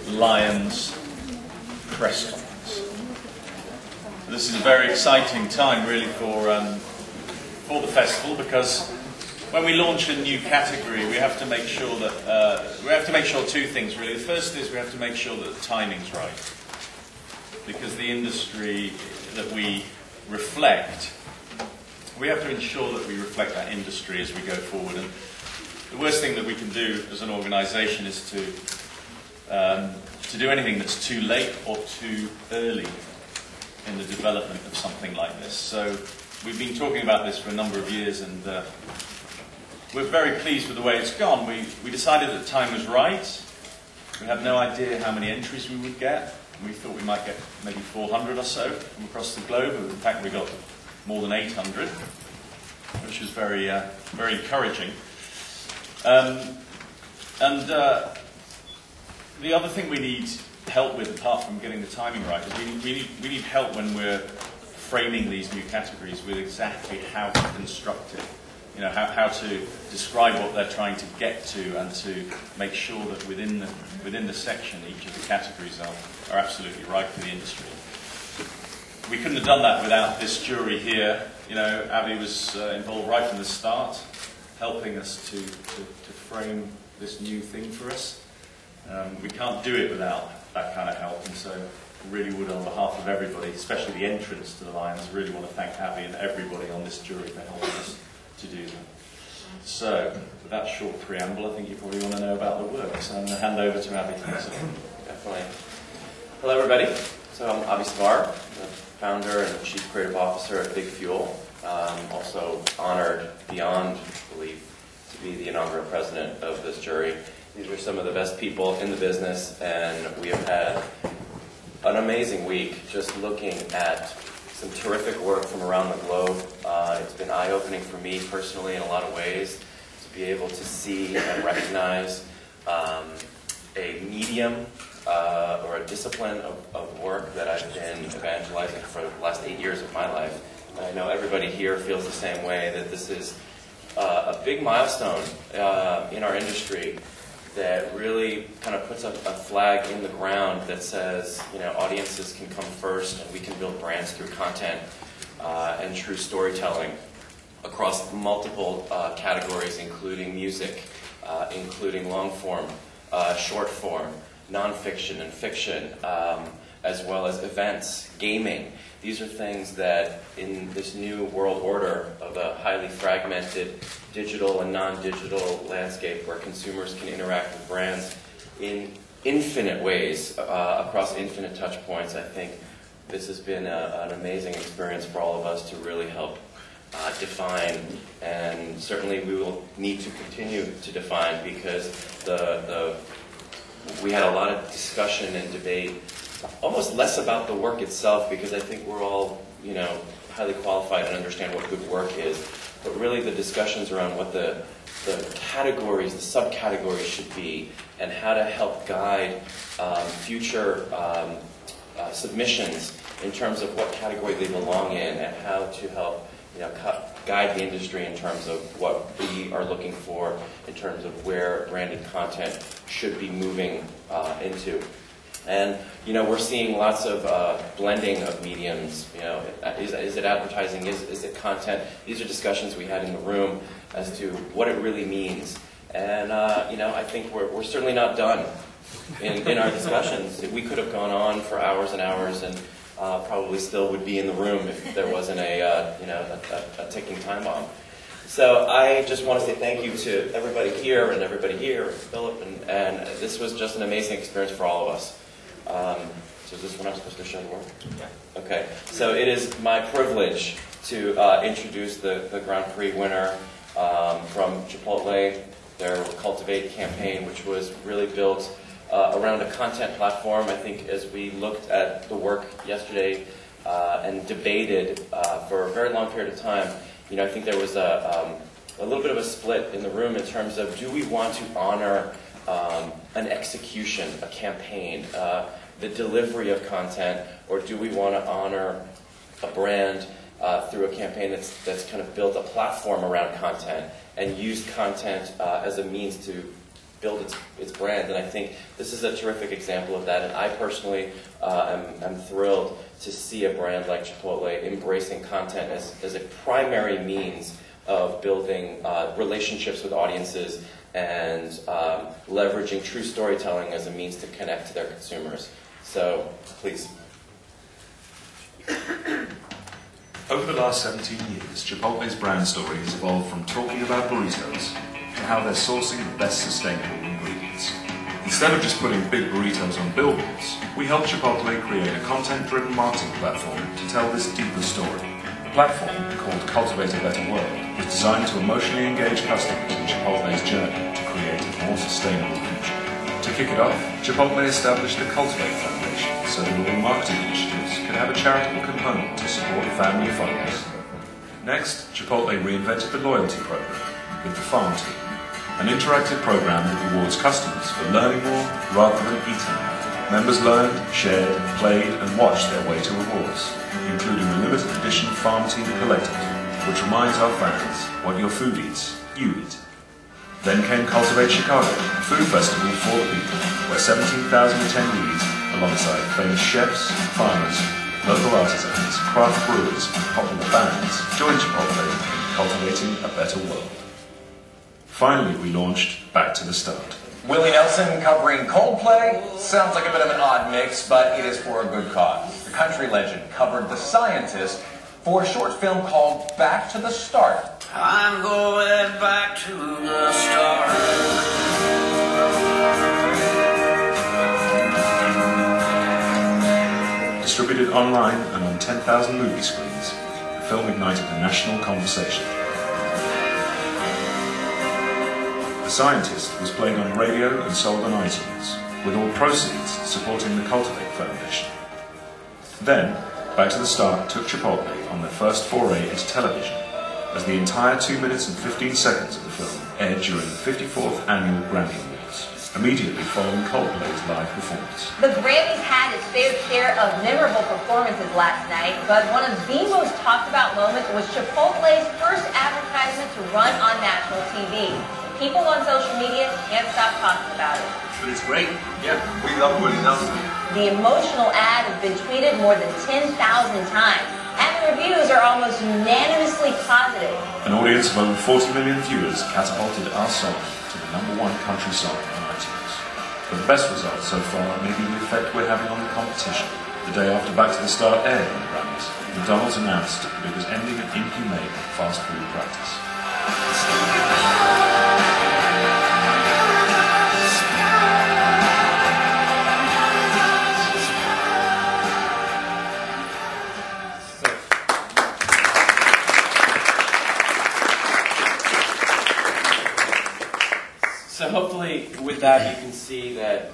Lions press conference. This is a very exciting time, really, for the festival, because when we launch a new category, we have to make sure that two things, really. The first is we have to make sure that the timing's right, because the industry that we reflect, we have to ensure that we reflect that industry as we go forward. And the worst thing that we can do as an organisation is to do anything that's too late or too early in the development of something like this. So we've been talking about this for a number of years, and we're very pleased with the way it's gone. We decided that the time was right. We had no idea how many entries we would get. We thought we might get maybe 400 or so from across the globe. In fact, we got more than 800, which was very encouraging. The other thing we need help with, apart from getting the timing right, is we need help when we're framing these new categories with exactly how to construct it. You know, how to describe what they're trying to get to, and to make sure that within the section, each of the categories are absolutely right for the industry. We couldn't have done that without this jury here. You know, Avi was involved right from the start, helping us to frame this new thing for us. We can't do it without that kind of help, and so I really would, on behalf of everybody, especially the entrants to the Lions, really want to thank Avi and everybody on this jury for helping us to do that. So, with that short preamble, I think you probably want to know about the work, so I'm going to hand over to Avi. Definitely. Hello, everybody. So I'm Avi Savar, the founder and Chief Creative Officer at Big Fuel. Also honored beyond belief to be the inaugural president of this jury. These are some of the best people in the business, and we have had an amazing week just looking at some terrific work from around the globe. It's been eye-opening for me personally in a lot of ways to be able to see and recognize a medium or a discipline of work that I've been evangelizing for the last 8 years of my life. And I know everybody here feels the same way, that this is a big milestone in our industry that really kind of puts a flag in the ground that says, you know, audiences can come first, and we can build brands through content and true storytelling across multiple categories, including music, including long form, short form, nonfiction and fiction, as well as events, gaming. These are things that in this new world order of a highly fragmented digital and non-digital landscape where consumers can interact with brands in infinite ways across infinite touch points, I think this has been an amazing experience for all of us to really help define, and certainly we will need to continue to define, because we had a lot of discussion and debate, almost less about the work itself, because I think we're all, you know, highly qualified and understand what good work is, but really the discussions around what the categories, the subcategories should be, and how to help guide future submissions in terms of what category they belong in, and how to help, you know, guide the industry in terms of what we are looking for in terms of where branded content should be moving into. And, you know, we're seeing lots of blending of mediums. You know, is it advertising? Is it content? These are discussions we had in the room as to what it really means. And, you know, I think we're certainly not done in our discussions. We could have gone on for hours and hours, and probably still would be in the room if there wasn't a ticking time bomb. So I just want to say thank you to everybody here, Philip, and this was just an amazing experience for all of us. So is this when I'm supposed to show the work? Yeah. Okay. So it is my privilege to introduce the Grand Prix winner from Chipotle, their Cultivate campaign, which was really built around a content platform. I think as we looked at the work yesterday and debated for a very long period of time, you know, I think there was a little bit of a split in the room in terms of, do we want to honor an execution, a campaign, the delivery of content, or do we want to honor a brand through a campaign that's kind of built a platform around content and used content as a means to build its brand. And I think this is a terrific example of that. And I personally am thrilled to see a brand like Chipotle embracing content as a primary means of building relationships with audiences and leveraging true storytelling as a means to connect to their consumers. So, please. Over the last 17 years, Chipotle's brand story has evolved from talking about burritos to how they're sourcing the best sustainable ingredients. Instead of just putting big burritos on billboards, we helped Chipotle create a content-driven marketing platform to tell this deeper story. The platform, called Cultivate a Better World, was designed to emotionally engage customers in Chipotle's journey to create a more sustainable future. To kick it off, Chipotle established the Cultivate Foundation so that all marketing initiatives could have a charitable component to support family farmers. Next, Chipotle reinvented the loyalty program with the Farm Team, an interactive program that rewards customers for learning more rather than eating more. Members learned, shared, played and watched their way to rewards, including the limited edition Farm Team Collectible, which reminds our fans, what your food eats, you eat. Then came Cultivate Chicago, a food festival for the people, where 17,000 attendees, alongside famous chefs, farmers, local artisans, craft brewers, and popular bands, joined Chipotle in cultivating a better world. Finally, we launched Back to the Start. Willie Nelson covering Coldplay sounds like a bit of an odd mix, but it is for a good cause. The country legend covered The Scientist for a short film called Back to the Start. I'm going back to the start. Distributed online and on 10,000 movie screens, the film ignited a national conversation. The Scientist was played on radio and sold on iTunes, with all proceeds supporting the Cultivate Foundation. Then, Back to the Start took Chipotle on their first foray into television, as the entire 2 minutes and 15 seconds of the film aired during the 54th Annual Grammy Awards, immediately following Coldplay's live performance. The Grammys had its fair share of memorable performances last night, but one of the most talked about moments was Chipotle's first advertisement to run on national TV. People on social media can't stop talking about it. But it's great. Yeah, we love Willie Nelson. The emotional ad has been tweeted more than 10,000 times, and the reviews are almost unanimously positive. An audience of over 40 million viewers catapulted our song to the #1 country song on iTunes. But the best result so far may be the effect we're having on the competition. The day after Back to the Start aired on the Grammys, McDonald's announced that it was ending an inhumane fast food practice. So hopefully with that you can see that,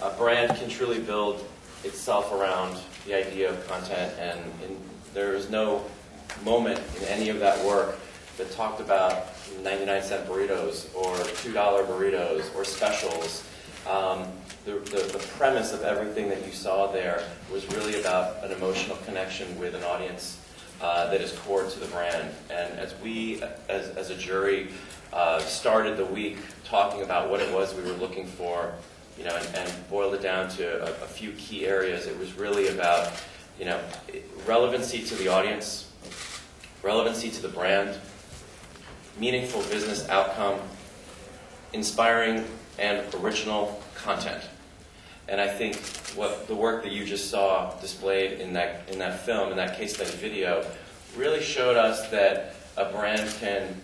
a brand can truly build itself around the idea of content, and there is no moment in any of that work that talked about 99-cent burritos or $2 burritos or specials. The premise of everything that you saw there was really about an emotional connection with an audience that is core to the brand. And as we, as a jury, started the week talking about what it was we were looking for, and boiled it down to a few key areas. It was really about, relevancy to the audience, relevancy to the brand, meaningful business outcome, inspiring and original content. And I think what the work that you just saw displayed in that film, in that case study video, really showed us that a brand can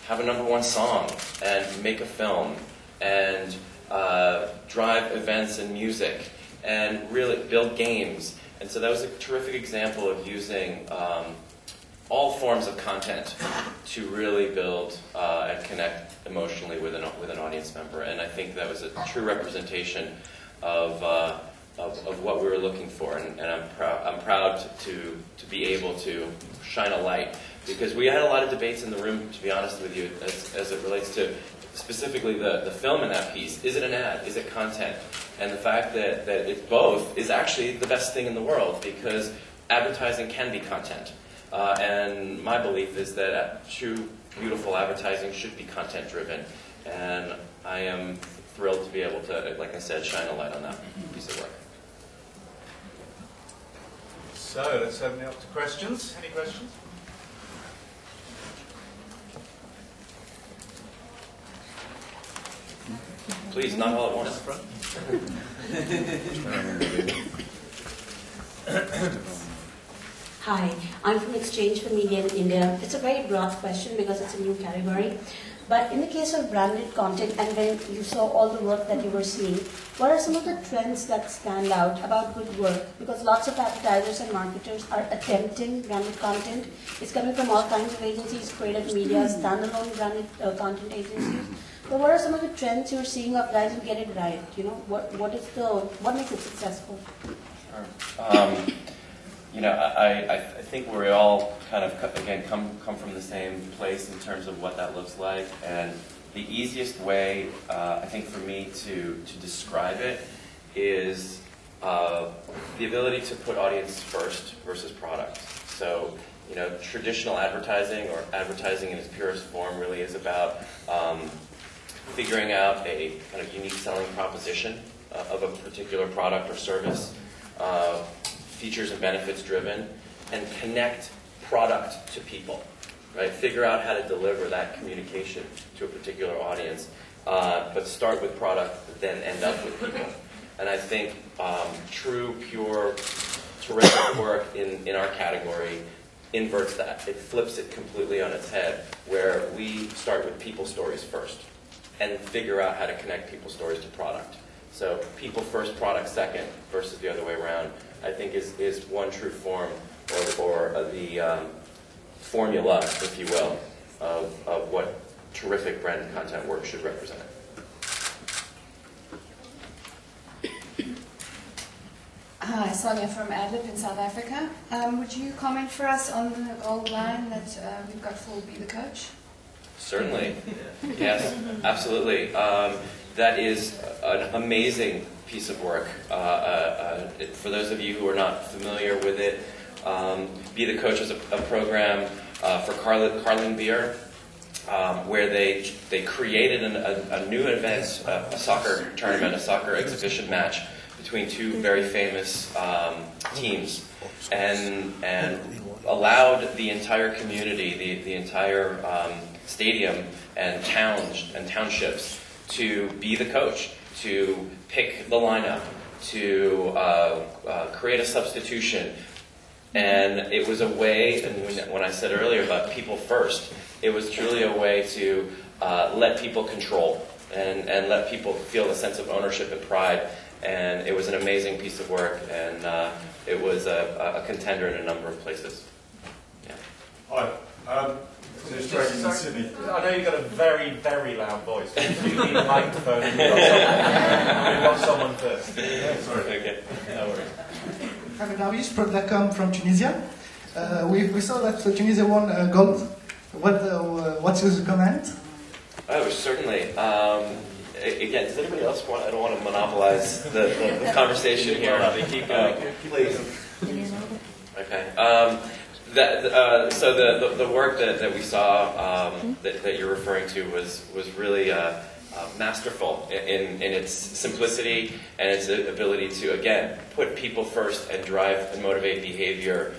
have a #1 song and make a film and drive events and music and really build games. And so that was a terrific example of using all forms of content to really build and connect emotionally with an audience member. And I think that was a true representation of what we were looking for. And I'm proud to be able to shine a light, because we had a lot of debates in the room, to be honest with you, as it relates to specifically the film in that piece. Is it an ad? Is it content? And the fact that it's both is actually the best thing in the world, because advertising can be content. And my belief is that true, beautiful advertising should be content-driven. And I am thrilled to be able to, like I said, shine a light on that piece of work. So let's open it up to questions. Any questions? Please, not all at once. Hi, I'm from Exchange for Media in India. It's a very broad question because it's a new category. But in the case of branded content, and when you saw all the work that you were seeing, what are some of the trends that stand out about good work? Because lots of advertisers and marketers are attempting branded content. It's coming from all kinds of agencies, creative media, standalone branded content agencies. But what are some of the trends you're seeing of guys who get it right? You know, what makes it successful? Sure. I think we all kind of, again, come from the same place in terms of what that looks like. And the easiest way, I think, for me to describe it is the ability to put audience first versus product. So, traditional advertising, or advertising in its purest form, really is about figuring out a kind of unique selling proposition of a particular product or service, features and benefits driven, and connect product to people, right? Figure out how to deliver that communication to a particular audience, but start with product, then end up with people. And I think true, pure, terrific work in our category inverts that. It flips it completely on its head, where we start with people stories first and figure out how to connect people stories to product. So people first, product second, versus the other way around, I think is one true form, or the formula, if you will, of what terrific branded content work should represent. Hi, Sonia from Adlib in South Africa. Would you comment for us on the gold line that we've got for Be the Coach? Certainly. Yes, absolutely. That is an amazing piece of work. For those of you who are not familiar with it, Be the Coach is a program for Carling Beer, where they created a new event, a soccer tournament, a soccer exhibition match between two very famous teams, and allowed the entire community, the entire stadium and towns and townships to be the coach, to pick the lineup, to create a substitution. And it was a way, and when I said earlier about people first, it was truly a way to let people control and let people feel a sense of ownership and pride. And it was an amazing piece of work, and it was a contender in a number of places. Yeah. Hi. Australian in Sydney. I know you've got a very, very loud voice. You need a microphone. We've got someone first. Sorry. Okay. No worries. Nawish Prodacom from Tunisia. We saw that Tunisia won gold. What's your comment? Oh, certainly. Again, does anybody else want? I don't want to monopolize the conversation here. Keep going. Please. Okay. So the work that we saw that you're referring to was really masterful in its simplicity and its ability to, again, put people first and drive and motivate behavior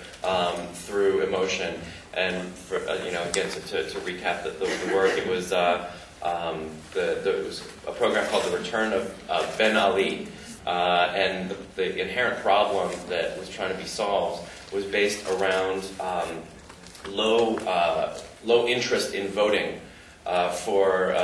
through emotion. And for, again, to recap the work, it was there was a program called The Return of Ben Ali, and the inherent problem that was trying to be solved was based around low interest in voting for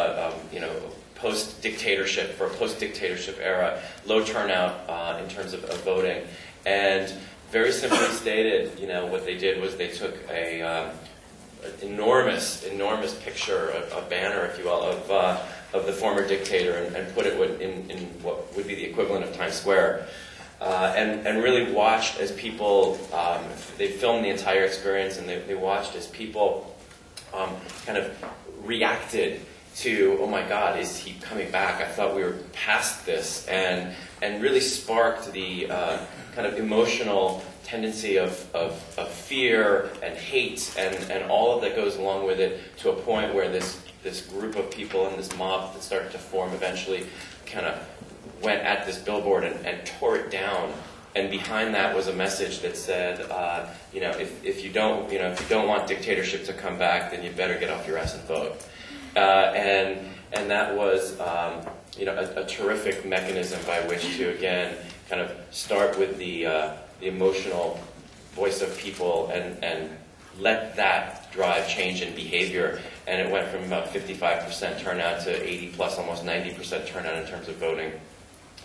post-dictatorship, for a post-dictatorship era, low turnout in terms of voting. And very simply stated, what they did was they took an enormous picture, a banner, if you will, of the former dictator and put it in what would be the equivalent of Times Square. And really watched as people, they filmed the entire experience, and they watched as people kind of reacted to, oh my God, is he coming back? I thought we were past this, and really sparked the kind of emotional tendency of fear and hate and all of that goes along with it, to a point where this this group of people and this mob that started to form eventually kind of went at this billboard and tore it down. And behind that was a message that said, if you don't want dictatorship to come back, then you better get off your ass and vote. And that was, a terrific mechanism by which to again kind of start with the emotional voice of people and let that drive change in behavior. And it went from about 55% turnout to 80 plus, almost 90% turnout in terms of voting.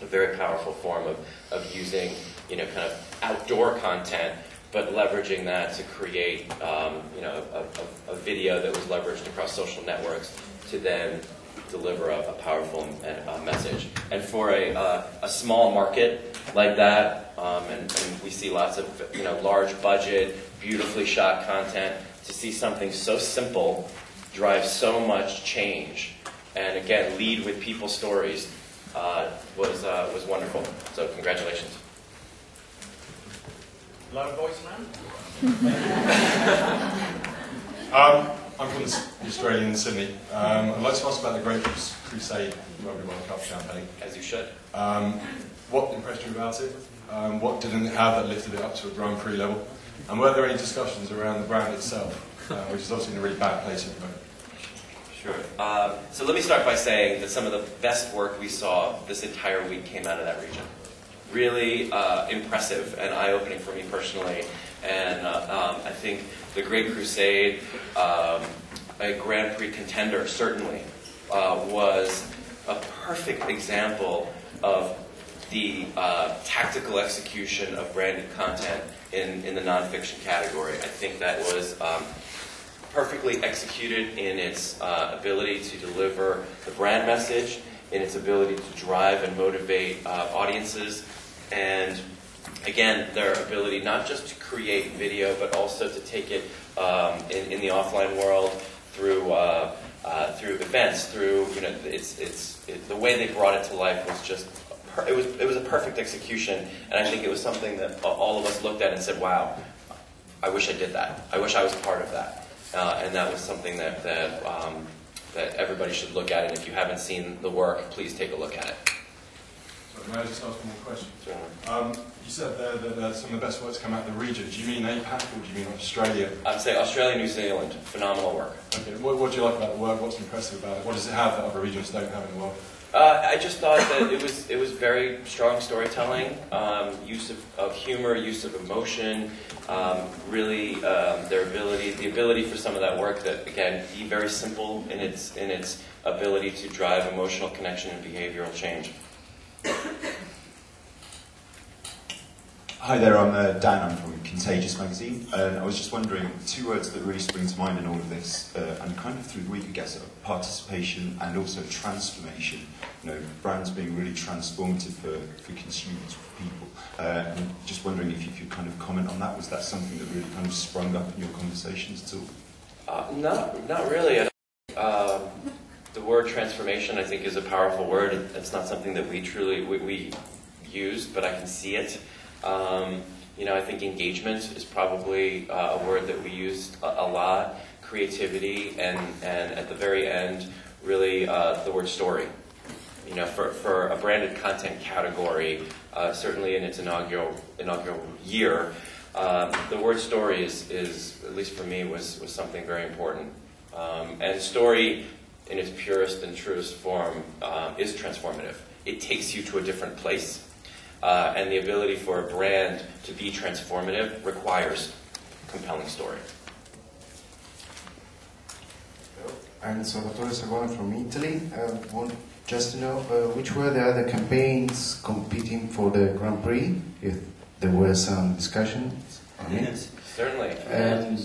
A very powerful form of using, kind of outdoor content, but leveraging that to create, a video that was leveraged across social networks to then deliver a powerful message. And for a small market like that, and we see lots of, large budget, beautifully shot content, to see something so simple drive so much change, and again, lead with people's stories, was wonderful. So congratulations. Loud voice, man. I'm from Australia in Sydney. I'd like to ask about the Great Crusade Rugby World Cup campaign. As you should. What impressed you about it? What didn't it have that lifted it up to a Grand Prix level? And were there any discussions around the brand itself, which is obviously in a really bad place at the moment? Sure. So let me start by saying that some of the best work we saw this entire week came out of that region. Really impressive and eye-opening for me personally. And I think the Great Crusade, a Grand Prix contender, certainly, was a perfect example of the tactical execution of branded content in the nonfiction category. I think that was perfectly executed in its ability to deliver the brand message, in its ability to drive and motivate audiences, and again, their ability not just to create video, but also to take it in the offline world through events, through the way they brought it to life was just it was a perfect execution, and I think it was something that all of us looked at and said, "Wow, I wish I did that. I wish I was part of that." And that was something that everybody should look at. And if you haven't seen the work, please take a look at it. So may I just ask one more question? Sure. You said there that some of the best work's come out of the region. Do you mean APAC or do you mean Australia? I'd say Australia, New Zealand. Phenomenal work. Okay. What do you like about the work? What's impressive about it? What does it have that other regions don't have in the world? I just thought that it was very strong storytelling, use of humor, use of emotion, really the ability for some of that work that, again, be very simple in its ability to drive emotional connection and behavioral change. Hi there, I'm Dan, I'm from Contagious magazine, and I was just wondering, two words that really spring to mind in all of this, and kind of through the week, I guess, are participation and also transformation. Brands being really transformative for consumers, for people. And just wondering if you could kind of comment on that. Was that something that really kind of sprung up in your conversations at all? Not really. The word transformation, I think, is a powerful word. It's not something that we used, but I can see it. I think engagement is probably a word that we used a lot. Creativity, and at the very end, really the word story. For a branded content category, certainly in its inaugural year, the word story is, at least for me, was something very important. And story, in its purest and truest form, is transformative. It takes you to a different place. And the ability for a brand to be transformative requires compelling story. I'm Salvatore Savona from Italy. I want just to know which were the other campaigns competing for the Grand Prix, if there were some discussions on it. Certainly. And